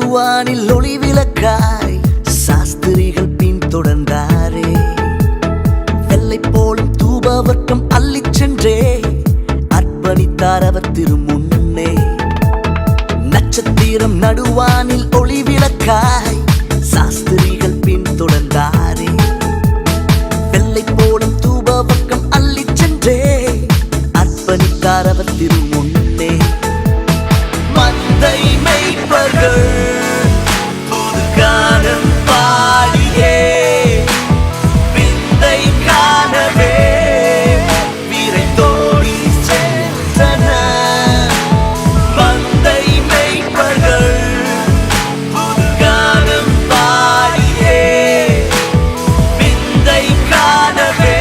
நடுவானில் ஒளி விளக்காய் சாஸ்திரிகள் பின்தொடர்ந்தாரே. வெள்ளை போலும் தூபவர்க்கம் அள்ளிச் சென்றே அர்ப்பணித்தார் அவர் திருமுன்னே. நட்சத்திரம் நடுவானில் ஒளி விளக்காய் சாஸ்திரிகள் பின்தொடர்ந்தாரே. வெள்ளை போலும் தூபவர்க்கம் அள்ளிச் சென்றே அர்ப்பணித்தார் அவர் திருமுன்னே. மந்தை மேய்ப்பர்கள் புது கானம் பாடியே விந்தை காணவே விரைந்தோடி சென்றனர். மந்தை மேய்ப்பர்கள் புது கானம் பாடியே விந்தை காணவே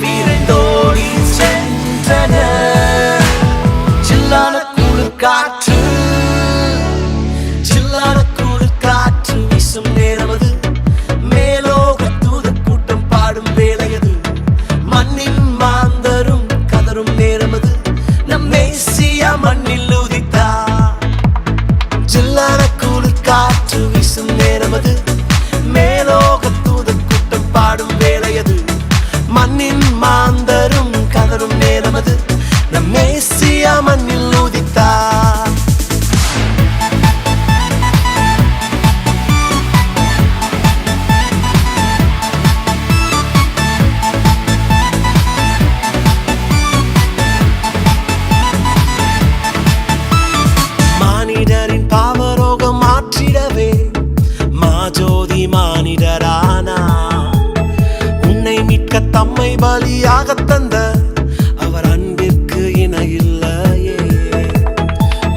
விரைந்தோடி சென்றனர். சில்லான காற்று சில்லான குளிர் காற்று வீசும் நேரமது. மேலோக தூதர் கூட்டம் பாடும் வேளையது. மண்ணின் மாந்தரும் கதரும் நேரமது. நம் மேசியா மண்ணில் உதித்தார். சில்லான குளிர் காற்று வீசும் நேரமது. மேலோக தூதர் கூட்டம் பாடும் வேளையது. மண்ணின் மாந்தரும் கதரும் நேரமது. நம் மேசியா மண்ணில் உதித்தார். மானிடரின் பாவரோகம் மாற்றிடவே மாஜோதி மானிடரானா. உன்னை மீட்க தம்மை பலியாக தந்த அவர் அன்பிற்கு இணையில்லையே.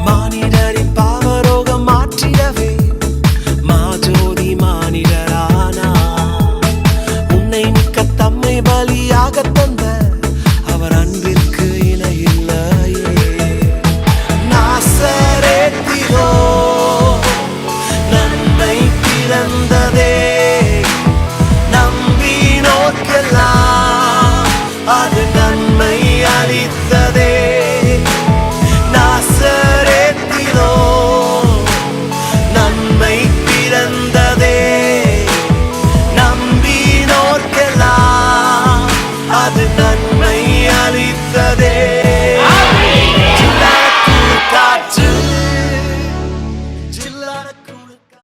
மானிடரின் பாவரோகம் மாற்றிடவே மாஜோதி மானிடரானா. உன்னை மீட்க தம்மை பலியாக தந்த அவர் அன்பிற்கு இணையில்லையே. நாசரேத்திலோ நன்மை பிறந்ததே. நம்பினோர்க்கெல்லாம் அது நன்மை அளித்ததே.